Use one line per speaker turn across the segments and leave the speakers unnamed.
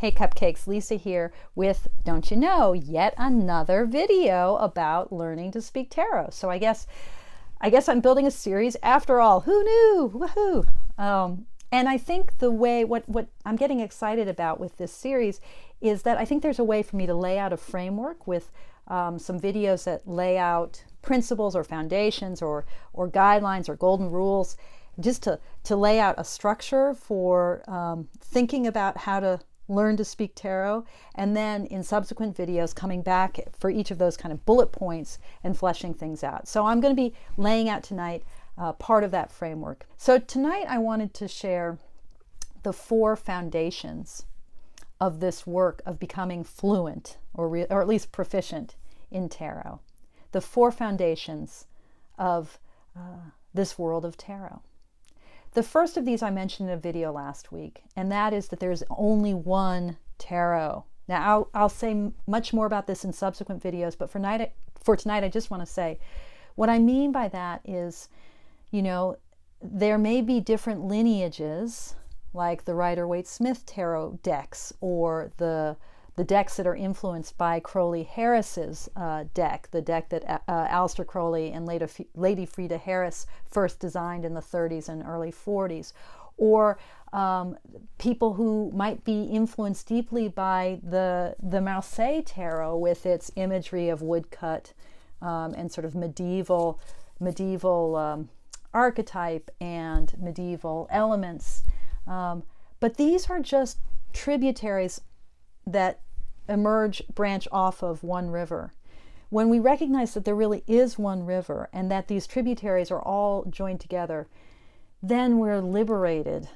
Hey Cupcakes, Lisa here with, don't you know, yet another video about learning to speak tarot. So I guess I'm building a series after all. Who knew? Woohoo! And I think the way, what I'm getting excited about with this series is that I think there's a way for me to lay out a framework with some videos that lay out principles or foundations or guidelines or golden rules, just to lay out a structure for thinking about how to learn to speak tarot, and then in subsequent videos coming back for each of those kind of bullet points and fleshing things out. So I'm going to be laying out tonight part of that framework. So tonight I wanted to share the 4 foundations of this work of becoming fluent or at least proficient in tarot. The 4 foundations of this world of tarot. The first of these I mentioned in a video last week, and that is that there's only one tarot. Now, I'll say much more about this in subsequent videos, but for tonight, I just want to say what I mean by that is, you know, there may be different lineages, like the Rider-Waite-Smith tarot decks, or the decks that are influenced by Crowley-Harris's deck, the deck that Aleister Crowley and Lady Frieda Harris first designed in the 30s and early 40s, or people who might be influenced deeply by the Marseille tarot with its imagery of woodcut and sort of medieval archetype and medieval elements. But these are just tributaries that branch off of one river. When we recognize that there really is one river and that these tributaries are all joined together, then we're liberated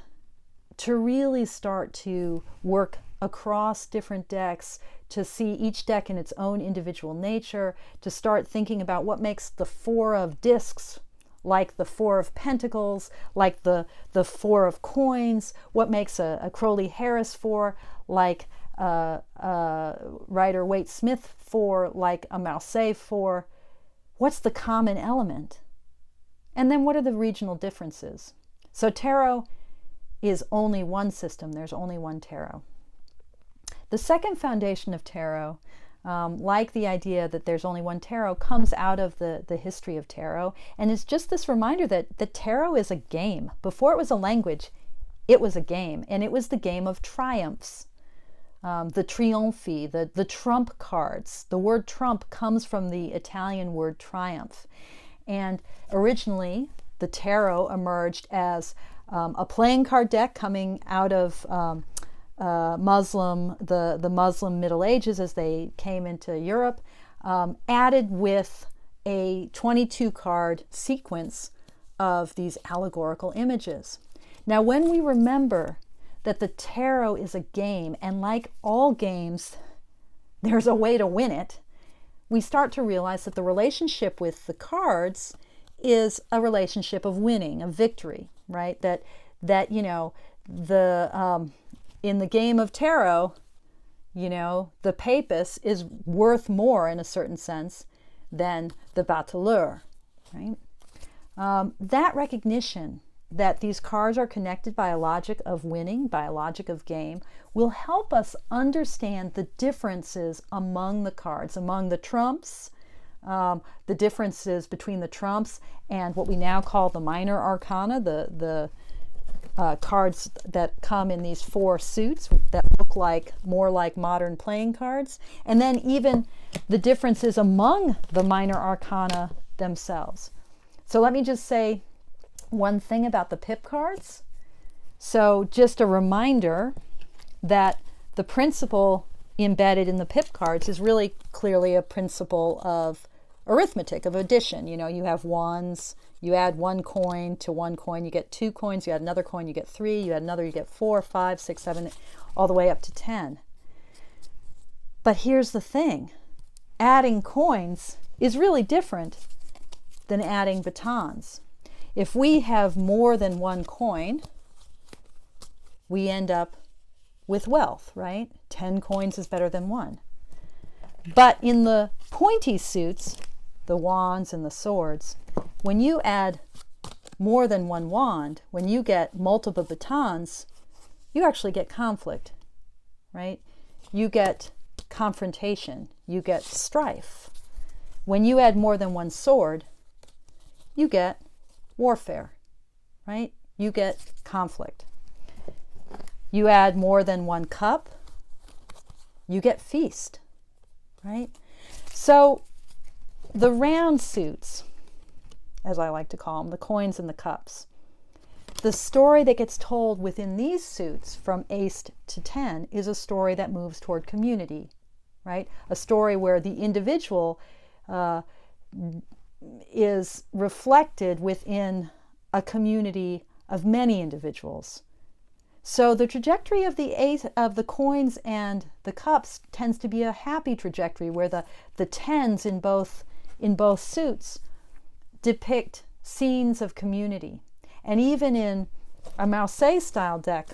to really start to work across different decks, to see each deck in its own individual nature, to start thinking about what makes the 4 of discs like the 4 of pentacles, like the 4 of coins, what makes a Crowley-Harris 4 like Rider-Waite-Smith 4, like a Marseille 4. What's the common element? And then what are the regional differences? So tarot is only one system. There's only one tarot. The second foundation of tarot, like the idea that there's only one tarot, comes out of the history of tarot, and it's just this reminder that the tarot is a game. Before it was a language, it was a game, and it was the game of triumphs. The trionfi, the trump cards. The word trump comes from the Italian word triumph. And originally, the tarot emerged as a playing card deck coming out of the Muslim Middle Ages as they came into Europe, added with a 22-card sequence of these allegorical images. Now, when we remember that the tarot is a game, and like all games, there's a way to win it, we start to realize that the relationship with the cards is a relationship of winning, of victory, right? That you know, in the game of tarot, you know, the papist is worth more in a certain sense than the battleur, right? That recognition that these cards are connected by a logic of winning, by a logic of game, will help us understand the differences among the cards, among the trumps, the differences between the trumps and what we now call the minor arcana, the cards that come in these 4 suits that look more like modern playing cards, and then even the differences among the minor arcana themselves. So let me just say one thing about the pip cards. So just a reminder that the principle embedded in the pip cards is really clearly a principle of arithmetic, of addition. You know, you have ones, you add 1 coin to 1 coin, you get 2 coins, you add another coin, you get 3, you add another, you get 4, 5, 6, 7, all the way up to 10. But here's the thing. Adding coins is really different than adding batons. If we have more than 1 coin, we end up with wealth, right? 10 coins is better than 1. But in the pointy suits, the wands and the swords, when you add more than 1 wand, when you get multiple batons, you actually get conflict, right? You get confrontation, you get strife. When you add more than one sword, you get warfare, right? You get conflict. You add more than one cup, you get feast, right? So the round suits, as I like to call them, the coins and the cups, the story that gets told within these suits from ace to 10 is a story that moves toward community, right? A story where the individual is reflected within a community of many individuals. So the trajectory of the coins and the cups tends to be a happy trajectory, where the tens in both suits depict scenes of community. And even in a Marseille style deck,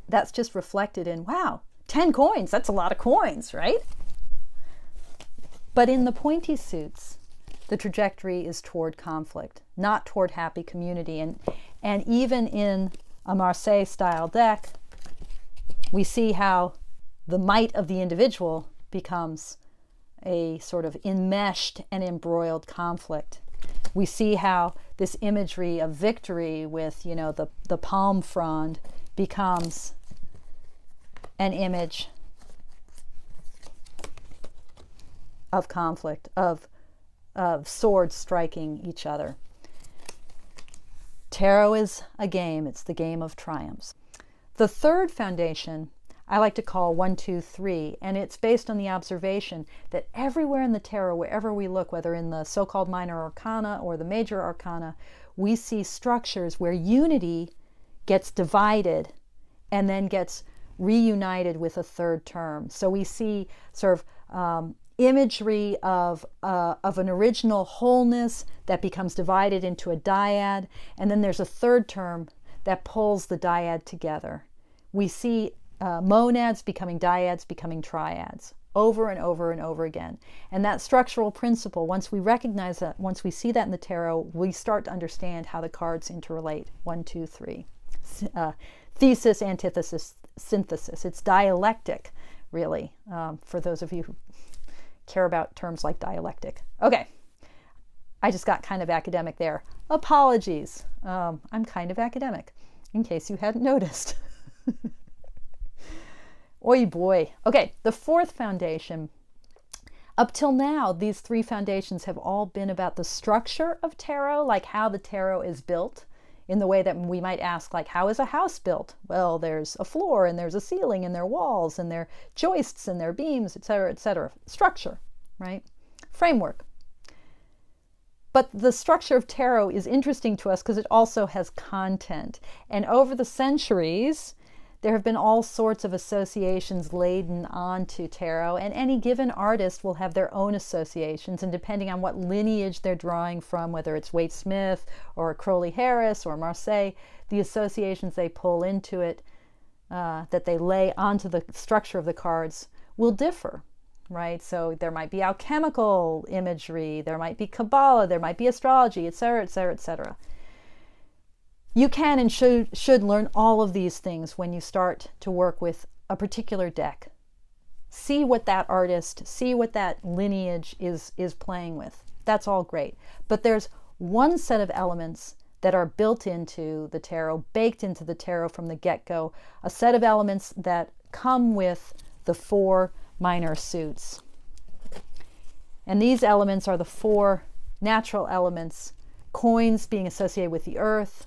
that's just reflected in, wow, 10 coins, that's a lot of coins, right? But in the pointy suits, the trajectory is toward conflict, not toward happy community. And even in a Marseille style deck, we see how the might of the individual becomes a sort of enmeshed and embroiled conflict. We see how this imagery of victory with, the palm frond becomes an image of conflict, of swords striking each other. Tarot is a game. It's the game of triumphs. The third foundation I like to call 1, 2, 3, and it's based on the observation that everywhere in the tarot, wherever we look, whether in the so-called minor arcana or the major arcana, we see structures where unity gets divided and then gets reunited with a third term. So we see sort of imagery of an original wholeness that becomes divided into a dyad, and then there's a third term that pulls the dyad together. We see monads becoming dyads, becoming triads, over and over and over again. And that structural principle, once we recognize that, once we see that in the tarot, we start to understand how the cards interrelate. 1, 2, 3. Thesis, antithesis, synthesis. It's dialectic, really, for those of you who care about terms like dialectic. Okay, I just got kind of academic there. Apologies. I'm kind of academic, in case you hadn't noticed. Oy boy. Okay, the fourth foundation. Up till now, these three foundations have all been about the structure of tarot, like how the tarot is built, in the way that we might ask, like, how is a house built? Well, there's a floor, and there's a ceiling, and there are walls, and there are joists, and there are beams, etc., etc. Structure, right? Framework. But the structure of tarot is interesting to us because it also has content. And over the centuries, there have been all sorts of associations laden onto tarot, and any given artist will have their own associations, and depending on what lineage they're drawing from, whether it's Waite Smith or Crowley Harris or Marseille, the associations they pull into it, that they lay onto the structure of the cards, will differ, right? So there might be alchemical imagery, there might be Kabbalah, there might be astrology, etc., etc., etc. You can and should learn all of these things when you start to work with a particular deck. See what that artist, see what that lineage is playing with. That's all great. But there's one set of elements that are built into the tarot, baked into the tarot from the get-go, a set of elements that come with the 4 minor suits. And these elements are the 4 natural elements, coins being associated with the earth,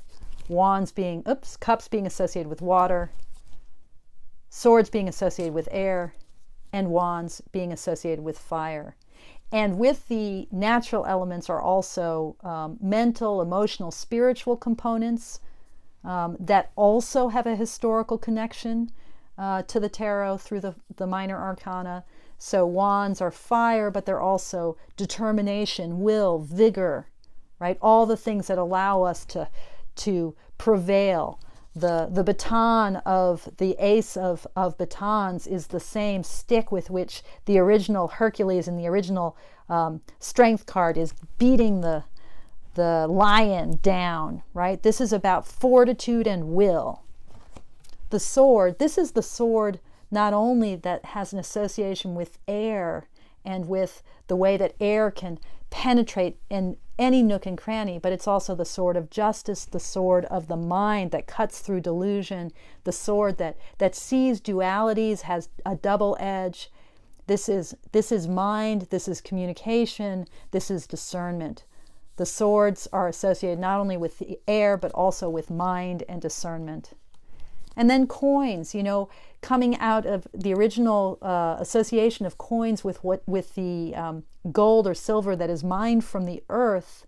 cups being associated with water, swords being associated with air, and wands being associated with fire. And with the natural elements are also mental, emotional, spiritual components that also have a historical connection to the tarot through the minor arcana. So wands are fire, but they're also determination, will, vigor, right? All the things that allow us to prevail. The baton of the ace of batons is the same stick with which the original Hercules and the original strength card is beating the lion down, right? This is about fortitude and will. The sword, this is the sword not only that has an association with air and with the way that air can penetrate in any nook and cranny, but it's also the sword of justice, the sword of the mind that cuts through delusion, the sword that sees dualities, has a double edge. This is mind, this is communication, this is discernment. The swords are associated not only with the air, but also with mind and discernment. And then coins, coming out of the original association of coins with the gold or silver that is mined from the earth.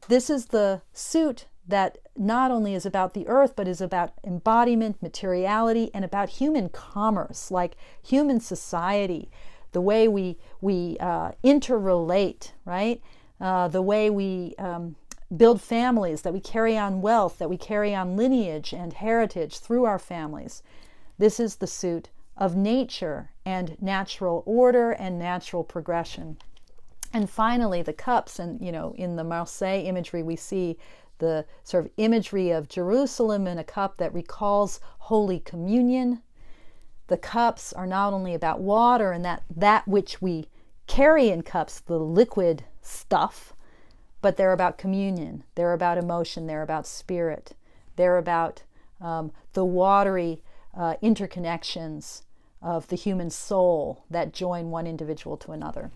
This is the suit that not only is about the earth, but is about embodiment, materiality, and about human commerce, like human society, the way we interrelate, right? The way we build families, that we carry on wealth, that we carry on lineage and heritage through our families. This is the suit of nature and natural order and natural progression. And finally, the cups, and in the Marseille imagery, we see the sort of imagery of Jerusalem in a cup that recalls Holy Communion. The cups are not only about water and that which we carry in cups, the liquid stuff, but they're about communion, they're about emotion, they're about spirit, they're about the watery interconnections of the human soul that join one individual to another.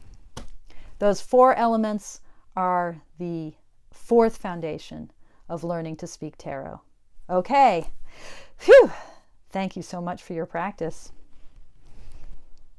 Those 4 elements are the 4th foundation of learning to speak tarot. Okay, phew, thank you so much for your practice.